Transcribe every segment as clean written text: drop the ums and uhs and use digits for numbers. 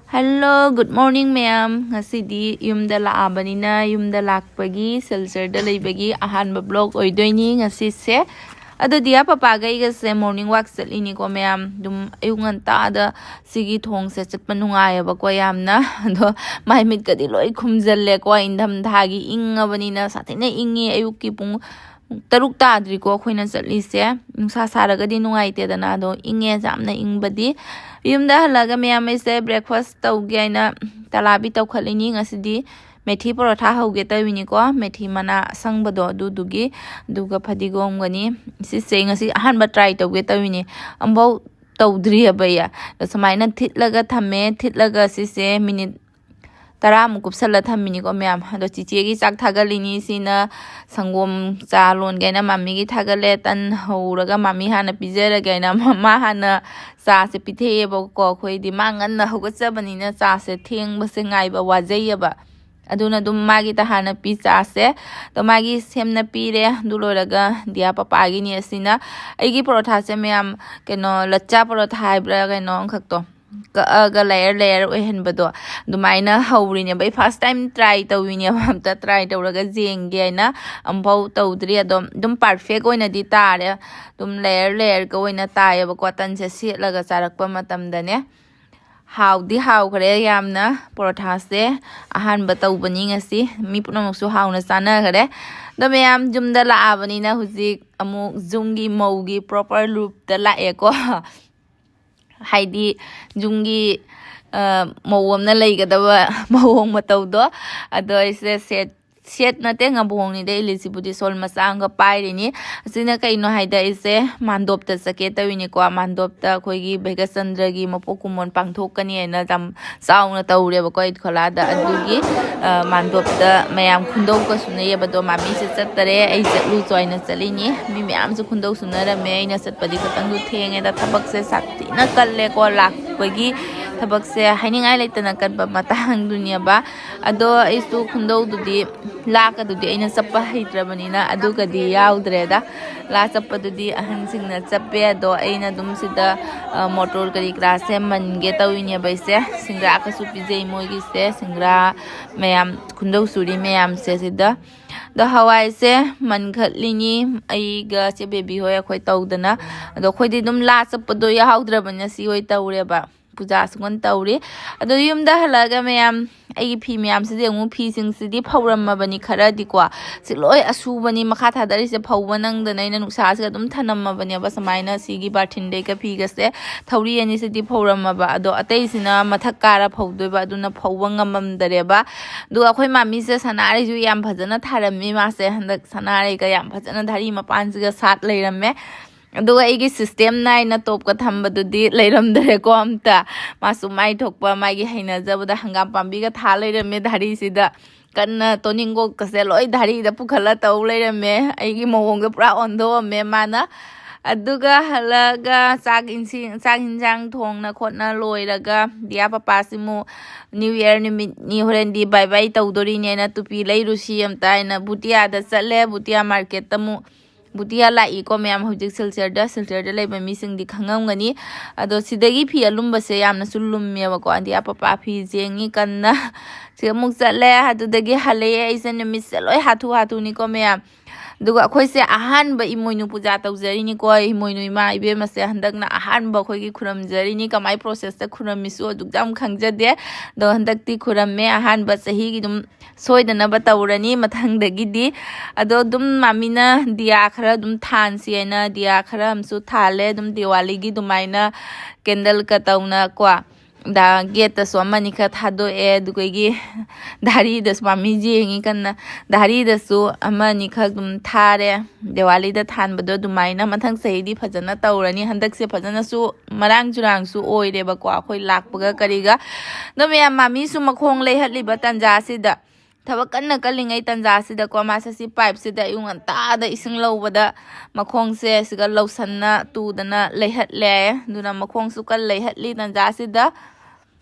Hello, good morning ma'am. Ngasidi yumda laabanina yumda lakpagi silserda leibagi ahanba vlog oidoini ngasise. Ado dia papaga igase morning walk chatlini ko ma'am dum ayung anta da sigi thong se chatpa nungai ba ko yamna ado mai mit kadi loi khumjalle ko indam dhagi ingabanina sathina ingi ayuki pung taruk tadri ko khoina chatlise nungsa saragadi nungaitedana ado inge jamna ingbadi yumda halaga miyam aise breakfast tauge aina talabi tawkhalini ngasidi methi parotha hauge tawini ko methi mana sangbado dudugi duga phadigom gani sise ngasi ahanba try tawge tawini ambau tawdri abaya samaina thitlaga thame thitlaga sise minute tara mukup sala thamini ko ma'am ado chiche gi chak thagalini sina sangom cha lon gaina mami gi thagale tan horaga mami hana pijera gaina mama hana cha se pithe ba ko khoi di mangan na hoga bani na cha se theng ba se ngai ba wajai ba aduna dum magi ta hana pi cha se to magi semna pi re du loraga dia papa gi ni asina aigi parotha se ma'am keno lacha parotha haibra gaino khakto ga leire ohen bado dumaina hawrini bai first time try tawini amta try tawraga jenge na ambau tawdri adom dum perfect oina di tare dum leire ga oina taye ba kwatan se setlaga charakpa matam dane hawdi haw khare yamna porotha se ahan ba tawbani ngasi mi punamuk su hawna sana khare da meyam jumda la abani na hujik amuk zungi maugi proper loop da la eko haidi jungi mawamna leigadaba mawong matawdo ado ise set na te nga buhong ni de ilisibuti sol masanga pairini asina kaino haida ise mandopta sake tawini ko mandopta khoigi begasandra gi mapokumon pangthokani ena jam sauna tawre ba ko Itkhola da adugi mandopta mayam khundau ko sunay bado mami se chattare ai chatlu joina chalini mi mayam su khundau sunara me ina satpadi katang du thenge da thabak se sakti na kalle ko lakpagi thabak se hainingai leitana kanba matang dunia ba ado isu khundau dudi laka dudi aina sappa hitrabanina adugadi yaudreda la sappa dudi ahan singna chappe ado aina dum sida motor kari klase mange tawini baise singra ka su pije moigi se singra mayam khundau suri mayam se sida da hawai se man khatlini ai ga che baby hoya khoi tawdana ado khoi di dum la sappa do ya haudrabanya si hoi tawre ba puja sungon tawri ado yumda halaga mayam ai phi mayam se mu phi sing sidi phawram mabani khara dikwa siloi asubani makha thadari se phawbanang da naina nuksa se dum thanam mabani ba samaina sigi barthin de ka phi ga se thawri ani se di phawram maba ado atei sina mathak kara phawdoi ba aduna phawbang ngamam dare ba du akhoi mami se sanare ju yam phajana tharami ma se handak sanare ka yam phajana dhari mapan se ga sat leiramme aduga igi system naina top ka thambadudi leiramdare ko amta masu mai thokpa magi haina jabada hangam pambi ga tha leirame dhari sida kanna toningo kase loi dhari da pukhala taw leirame aigi mawong ga pura ondo me mana aduga halaga sak hinjang thongna khotna loiraga dia papa simu new year ni horendi bye bye tawdori ne na tupi leirusi amta ina butia da chatle butia market tamu butia la iko ma'am hujik silserda leiba mising di khangam gani ado sidagi phi alumba se yamna sulum me ba ko andi apa phi jengi kanna se muk chatle hadudagi hale aisen mis loi hathu ni ko ma'am duga khoi se ahan ba imoinu puja tawjari ni ko imoinu ma ibe ma se handak na ahan ba khoi gi khuram jari ni kamai process ta khuram misu dugdam khangjade do handak ti khuram me ahan ba sahi gi dum soidana ba tawrani mathang dagi di ado dum mamina dia khara dum than si na dia khara amsu thale dum diwali gi dumaina candle ka tawna kwa da gate so mani kha thado e dukoigi dhari das mami jengi kanna dhari da su amani kha dum thare diwali da than bado dumaina mathang saidi phajana tawrani handak se phajana su marang jurang su oire ba kwa khoi lakpaga kariga no me mami su makhong lei hatli ba tanja sida thaba kanna kalingai tanja sida ko masa si pipe sida yung anta da ising lawbada makhong se siga lawsanna tu dana leihat le duna makhong su kal leihat li tanja sida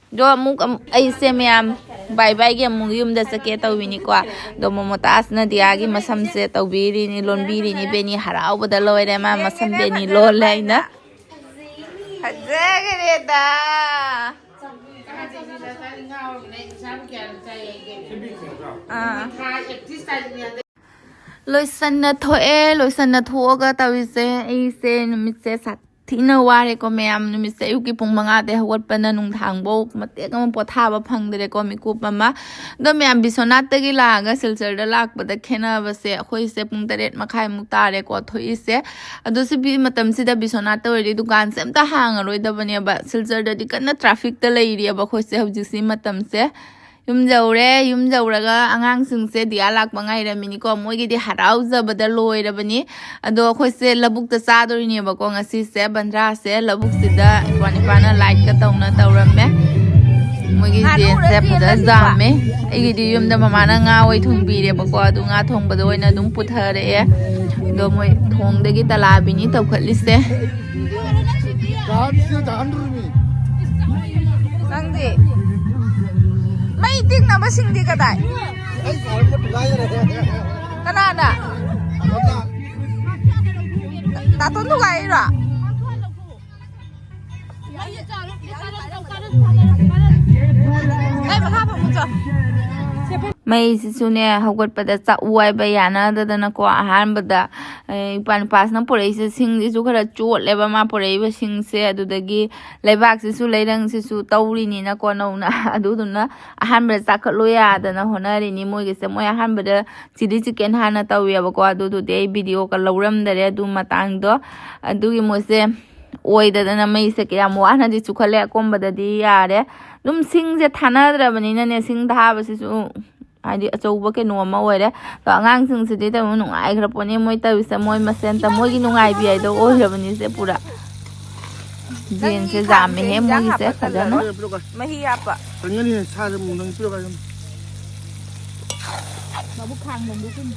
do amuk ai se ma'am bye bye ge amuk yum da sake tawini ko do momotas na diagi masam se tawbiri ni lonbiri ni beni harau bada loire ma masam beni lo laina hajagreda ลอยสันนะทเอลอยสันนะทัวก็ตาวิเซไอเซนมิเซสัตที่นวาเรก็แม่มมิเซยุกิปงมังอาเดหวัดปนันนุงทางโบมาเตะก็มันปวดท่าบพังเดเรก็มีกูปมาก็แม่บิสนัตเตกิลาก็สิลเซอร์เดลักบัดแค่น่าบเสคุยเซปุงเตเรตมาขายมุกตาเรก็ถอยเสดูสิบีมาตั้มสิดาบิสนัตเตอร์ดีดูการเซมตาห่างอร่อยดับเนี่ยบะสิลเซอร์เดดิกันนะทราฟิกเตเลยเรียบะคุยเซฮุจิสิมาตั้มเซยุมเจ้าเร่ยุมเจ้าระก็อ่างซึ่งเสียดีอาลักบางไงเรมินิก็มวยกี่ที่หาเราจะบัดลอยระบันนี้ดูคุยเสียระบุกตะซาตัวนี้บอกว่าสิเสียบันราเสียระบุกสิดาวันนี้ปานะไลค์ก็ต้องนะตัวรำไหมมวยกี่ที่เสียพุทธจามไหมไอ้กี่ที่ยุมเดมามานะงาไว้ทุ่งบีเรบอกว่าดูงาทงบัดไว้นะดุงพุทธเร่ดูมวยทงเด็กตลาดบินี้ตัวขัดลิเซ่นั่งดิไม่จริงนะมาสิ่งดีก็ได้ขนาดน่ะตาต้นทุกไงล่ะไอ้มาข้าผมจ้ะไม่สิเนี่ยเขากดประเดี๋ยวจะอวยไปยานะแต่นั่นก็อาหารประเดี๋ยวปันปัสนั่นพอได้สิ่งที่สุขระจุดเลยประมาณพอได้ไปสิ่งเสียดูดกี้เลยบักสิสุเลยดังสิสุเตาลีนี่นะก็น้องนะดูดูนะอาหารประเดี๋ยวจะขลุยอ่ะแต่นะหัวหน้าลีนี่มวยก็เสมออาหารประเดี๋ยวสิดิจิเกนหานะเตาเวียบอกว่าดูดูเดี๋ยววิดีโอก็เราเริ่มได้ดูมาตั้งตัวดูกี่มวยเสียโอ้ยแต่นั่นไม่เสียกี่มัวนั่นที่สุขเลยก็ประเดี๋ยวดีอ่ะเด้ลุมสิ่งจะทานาแต่วันนี้เนี่ยสิ่งท่าไปสิสุไอ้ดิโจบก็นัวมาไว้เด้ก็งานซึ่งสิเดแต่มันนุ่งไอ้ครับวันนี้มวยตาวิสมวยมาเซนแต่มวยกินนุ่งไอ้เบียดโอ้ยวันนี้เสียปุระเจียนเสียจามไม่เห็นมวยเสียขัดเนาะไม่ฮิยับอ่ะตอนนี้ชาจะมุงต้องเปรี้ยวกันมาบุกคางมุงบุกขึ้น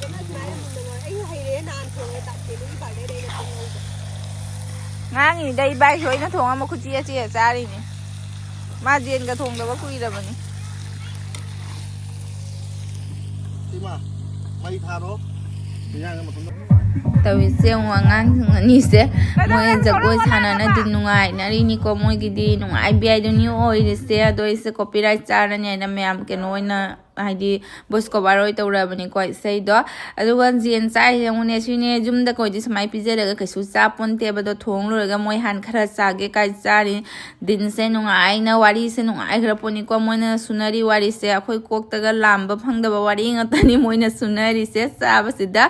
งานนี่ได้ใบช่วยนะทงมาคุยเจียจ้าดินี่มาเจียนกระทงแต่ว่าคุยแล้ววันนี้แต่วิเศษว่างานนี่เสียมวยจะกูชนะนะดินุ่งไอ้นารีนี่ก็มวยกี่ดีนุ่งไอ้เบียดนี่โอ้ยเสียโดยเสีย copyright จานเนี่ยนะแม่มกันโอ้ยนะไอ้ดีบอสก็บารอยตัวเราบันนี้ก็ใส่ดอแล้วก็เจียนใจยังวันนี้ช่วยเนี่ยจุ่มตะก็จะสมัยพิจารณาก็สุดจ้าปนเทียบตัวทงเลยก็มวยหันขราสากก็จาริดินเส้นนุ่งไอ้นะวารีเส้นนุ่งไอ้ครับปนก็มวยนะสุนารีวารีเสียค่อยกอกตะก็ลำแบบพังดาวารีงั้นตอนนี้มวยนะสุนารีเสียสาบสิดา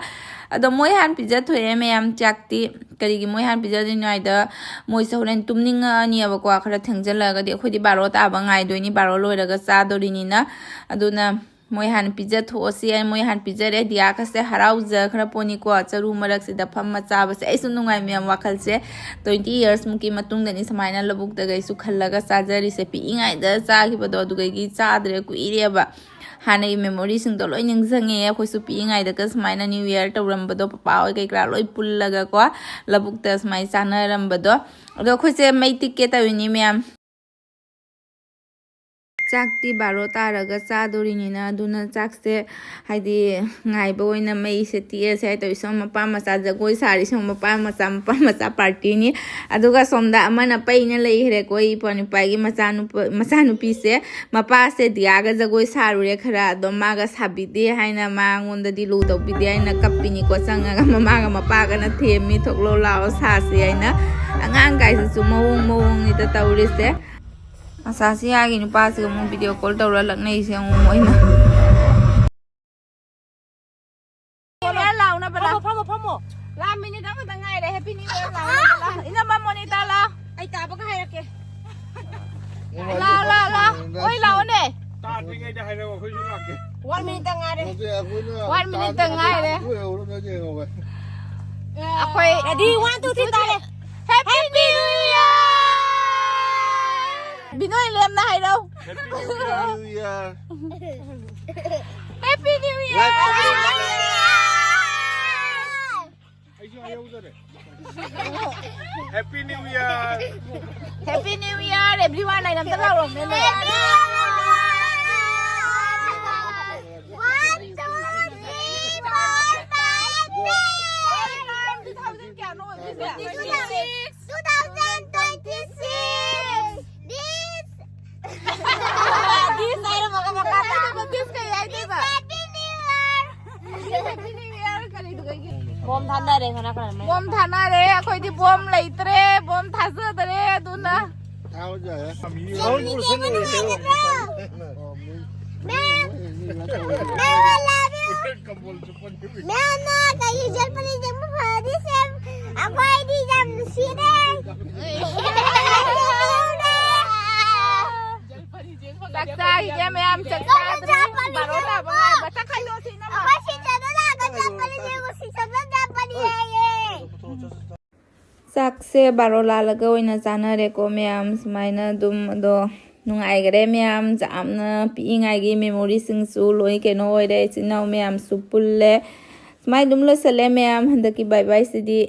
ada moi han pizza thoye me am chakti karigi moi han pizza din ngai da moi so ren tumning ani aba kwa khara thengjala ga de khodi baro ta ba ngai doi ni baro loi raga cha dori ni na aduna moi han pizza tho si ai moi han pizza re dia ka se harau ja khara poni ko charu marak se da pham ma cha ba se ai sun ngai me am wakhal se 20 years muki matung da ni samaina labuk da gai su khallaga cha jari se pi ngai da cha ki ba do du gai gi cha dre ku ire ba हाने memory सिंग तो लोई निंगजंगे अखोय सु पिंगाय the कस माइना new year तौरम बदो पपा ओय कैक्रा लोई पुल्लगा को लबुक तस माइ सानरम बदो अदो अखोय से मै टिके तविनी मैम चाकती बारो तारगा चादोरिनिना दुना चाकसे हाइदि ngaइबो ओइना मै से टिए से तो सम मपा मचा जगोय सारी सम मपा मचा पार्टी नि अदुगा सोमदा अमना पैना लेहरे कोई पनि पाइगी मचानुपी से मपा से दियागा जगोय सारुरे खरा दो मागा साबिदे हाइना मांगोंदा दिलु तौबिदे हाइना कप्पिनि को चंगागा ममागा मपागा न थेमि थोकलो लाओ सासे हाइना अंगांग गाइसे सु मवोंग नि त तौरिसे asasi agi nupa se mo video call tawra laknai se mo moina ya launa bala phamo la minute ang tangai re happy new year launa ina ba monita la ai ta ba ka hairake la oi laune ta ngai da haira ko ju lake 1 minute tangai re 1 minute tangai re akoi ready 1 2 3 ta re happy new year Binoy lem na hay đâu. Happy New Year. Happy New Year. Happy New Year. Happy New Year everyone này làm tất lâu rồi nên là 2026. This ay mga makata. This kaya ay ba? Bom thanare khana khana. Bom thanare akhoi di bom leitre bom thasdre aduna. Thao giờ Saksa ya ma'am saksa baro na bangai bata khayo sina ma. Sakse baro lalaga oina janare ko ma'am sumaina dum do nungaigre ma'am jamna piingai gi memory sing su loi keno oire chinau ma'am su pulle smai dum lo sale ma'am handaki bye bye sidi